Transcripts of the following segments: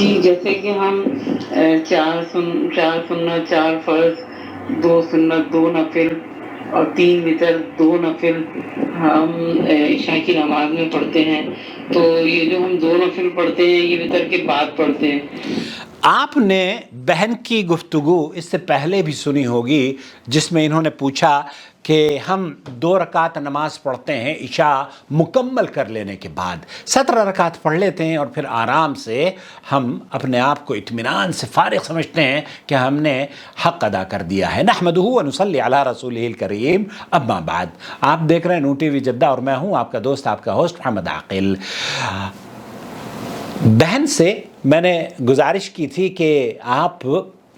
جی جیسے کہ ہم چار سنت، چار فرض، 2 سنت، 2 نفل اور 3 وتر، 2 نفل ہم عشاء کی نماز میں پڑھتے ہیں. تو یہ جو ہم 2 نفل پڑھتے ہیں یہ وتر کے بعد پڑھتے ہیں. آپ نے بہن کی گفتگو اس سے پہلے بھی سنی ہوگی جس میں انہوں نے پوچھا کہ ہم 2 رکعت نماز پڑھتے ہیں عشاء مکمل کر لینے کے بعد، 17 رکعت پڑھ لیتے ہیں اور پھر آرام سے ہم اپنے آپ کو اطمینان سے فارغ سمجھتے ہیں کہ ہم نے حق ادا کر دیا ہے. نحمدہ و نصلی علی رسولہ الکریم، اما بعد. آپ دیکھ رہے ہیں نون ٹی وی جدہ اور میں ہوں آپ کا دوست، آپ کا ہوسٹ محمد عاقل. بہن سے میں نے گزارش کی تھی کہ آپ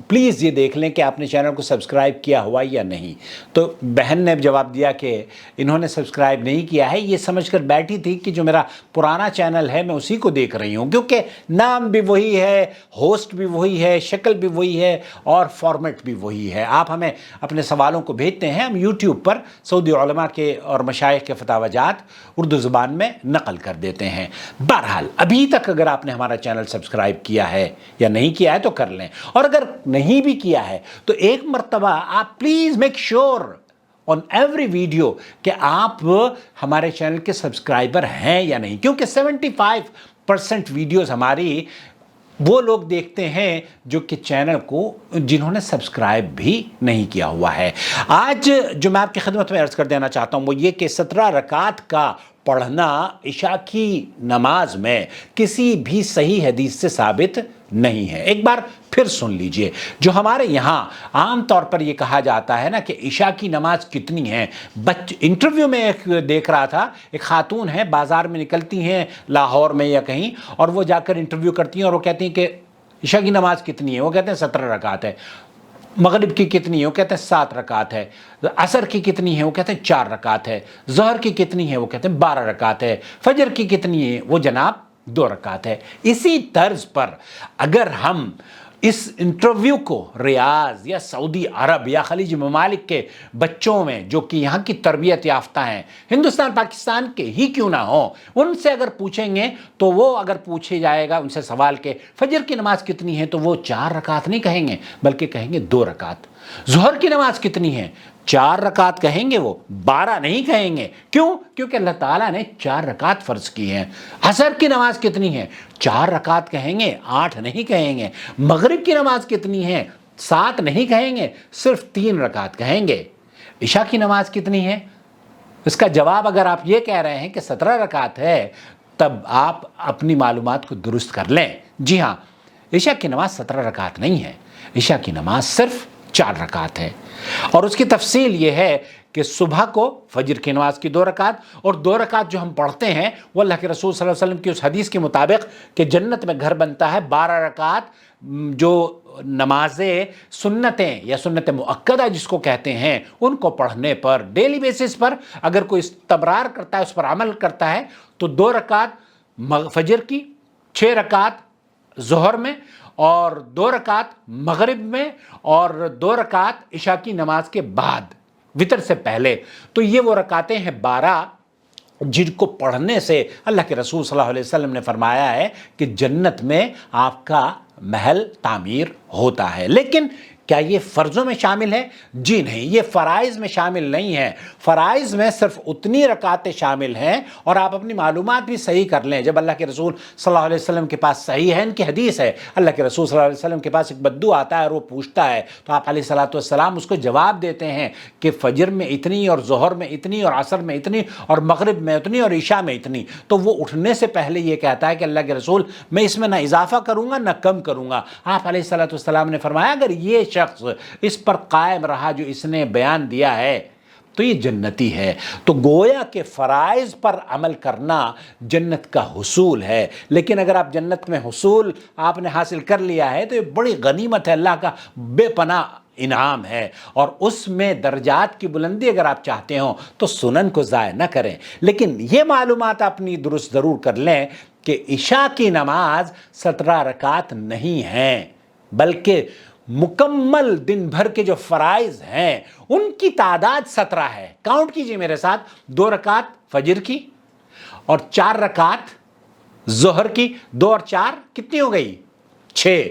پلیز یہ دیکھ لیں کہ آپ نے چینل کو سبسکرائب کیا ہوا یا نہیں. تو بہن نے جواب دیا کہ انہوں نے سبسکرائب نہیں کیا ہے. یہ سمجھ کر بیٹھی تھی کہ جو میرا پرانا چینل ہے میں اسی کو دیکھ رہی ہوں، کیونکہ نام بھی وہی ہے، ہوسٹ بھی وہی ہے، شکل بھی وہی ہے اور فارمیٹ بھی وہی ہے. آپ ہمیں اپنے سوالوں کو بھیجتے ہیں، ہم یوٹیوب پر سعودی علماء کے اور مشائخ کے فتاوی جات اردو زبان میں نقل کر دیتے ہیں. بہرحال ابھی تک اگر آپ نے ہمارا چینل سبسکرائب کیا ہے یا نہیں کیا ہے تو کر لیں، اور اگر نہیں بھی کیا ہے تو ایک مرتبہ آپ please make sure on every video کہ آپ ہمارے چینل کے سبسکرائبر ہیں یا نہیں، کیونکہ 75% ویڈیوز ہماری وہ لوگ دیکھتے ہیں جو کہ چینل کو جنہوں نے سبسکرائب بھی نہیں کیا ہوا ہے. آج جو میں آپ کی خدمت میں عرض کر دینا چاہتا ہوں وہ یہ کہ 17 رکعت کا پڑھنا عشاء کی نماز میں کسی بھی صحیح حدیث سے ثابت نہیں ہے. ایک بار پھر سن لیجئے، جو ہمارے یہاں عام طور پر یہ کہا جاتا ہے نا کہ عشاء کی نماز کتنی ہے. انٹرویو میں ایک دیکھ رہا تھا، ایک خاتون ہے، بازار میں نکلتی ہیں لاہور میں یا کہیں، اور وہ جا کر انٹرویو کرتی ہیں اور وہ کہتی ہیں کہ عشاء کی نماز کتنی ہے، وہ کہتے ہیں 17 رکعت ہے. مغرب کی کتنی ہے، وہ کہتے ہیں 7 رکعت ہے. عصر کی کتنی ہے، وہ کہتے ہیں 4 رکعت ہے. ظہر کی کتنی ہے، وہ کہتے ہیں 12 رکعت ہے. فجر کی کتنی ہے، وہ جناب 2 رکعت ہے. اسی طرز پر اگر ہم اس انٹرویو کو ریاض یا سعودی عرب یا خلیجی ممالک کے بچوں میں جو کہ یہاں کی تربیت یافتہ ہیں، ہندوستان پاکستان کے ہی کیوں نہ ہوں، ان سے اگر پوچھیں گے تو وہ اگر پوچھے جائے گا ان سے سوال کہ فجر کی نماز کتنی ہے تو وہ 4 رکعت نہیں کہیں گے بلکہ کہیں گے 2 رکعت. ظہر کی نماز کتنی ہے، 4 رکعت کہیں گے، وہ 12 نہیں کہیں گے. کیوں؟ کیونکہ اللہ تعالیٰ نے 4 رکعت فرض کی ہیں. عصر کی نماز کتنی ہے، 4 رکعت کہیں گے، 8 نہیں کہیں گے. مغرب کی نماز کتنی ہے، 7 نہیں کہیں گے، صرف 3 رکعت کہیں گے. عشاء کی نماز کتنی ہے، اس کا جواب اگر آپ یہ کہہ رہے ہیں کہ 17 رکعت ہے تب آپ اپنی معلومات کو درست کر لیں. جی ہاں، عشاء کی نماز 17 رکعت نہیں ہے، عشاء کی نماز صرف 4 رکعت ہے. اور اس کی تفصیل یہ ہے کہ صبح کو فجر کی نماز کی 2 رکعت، اور 2 رکعت جو ہم پڑھتے ہیں وہ اللہ کے رسول صلی اللہ علیہ وسلم کی اس حدیث کے مطابق کہ جنت میں گھر بنتا ہے 12 رکعت، جو نمازیں سنتیں یا سنت مؤکدہ جس کو کہتے ہیں ان کو پڑھنے پر ڈیلی بیسس پر اگر کوئی استمرار کرتا ہے، اس پر عمل کرتا ہے تو 2 رکعت فجر کی، 6 رکعت ظہر میں، اور 2 رکعت مغرب میں، اور 2 رکعت عشاء کی نماز کے بعد وتر سے پہلے. تو یہ وہ رکعتیں ہیں 12 جن کو پڑھنے سے اللہ کے رسول صلی اللہ علیہ وسلم نے فرمایا ہے کہ جنت میں آپ کا محل تعمیر ہوتا ہے. لیکن کیا یہ فرضوں میں شامل ہے؟ جی نہیں، یہ فرائض میں شامل نہیں ہے. فرائض میں صرف اتنی رکعتیں شامل ہیں، اور آپ اپنی معلومات بھی صحیح کر لیں. جب اللہ کے رسول صلی اللہ علیہ وسلم کے پاس صحیح ہے ان کی حدیث ہے، اللہ کے رسول صلی اللہ علیہ وسلم کے پاس ایک بدو آتا ہے اور وہ پوچھتا ہے تو آپ علیہ الصلوۃ والسلام اس کو جواب دیتے ہیں کہ فجر میں اتنی، اور ظہر میں اتنی، اور عصر میں اتنی، اور مغرب میں اتنی، اور عشاء میں اتنی. تو وہ اٹھنے سے پہلے یہ کہتا ہے کہ اللہ کے رسول میں اس میں نہ اضافہ کروں گا نہ کم کروں گا. آپ علیہ الصلوۃ والسلام نے فرمایا اگر یہ شخص اس پر قائم رہا جو اس نے بیان دیا ہے تو یہ جنتی ہے. تو گویا کہ فرائض پر عمل کرنا جنت کا حصول ہے. لیکن اگر آپ جنت میں حصول آپ نے حاصل کر لیا ہے تو یہ بڑی غنیمت ہے، اللہ کا بے پناہ انعام ہے. اور اس میں درجات کی بلندی اگر آپ چاہتے ہوں تو سنن کو ضائع نہ کریں. لیکن یہ معلومات اپنی درست ضرور کر لیں کہ عشاء کی نماز 17 رکعت نہیں ہیں، بلکہ مکمل دن بھر کے جو فرائض ہیں ان کی تعداد 17 ہے. کاؤنٹ کیجئے میرے ساتھ، 2 رکعت فجر کی، اور 4 رکعت ظہر کی. 2 اور 4 کتنی ہو گئی؟ 6.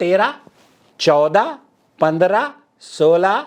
13, 14, 15, 16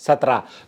17.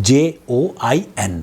JOIN,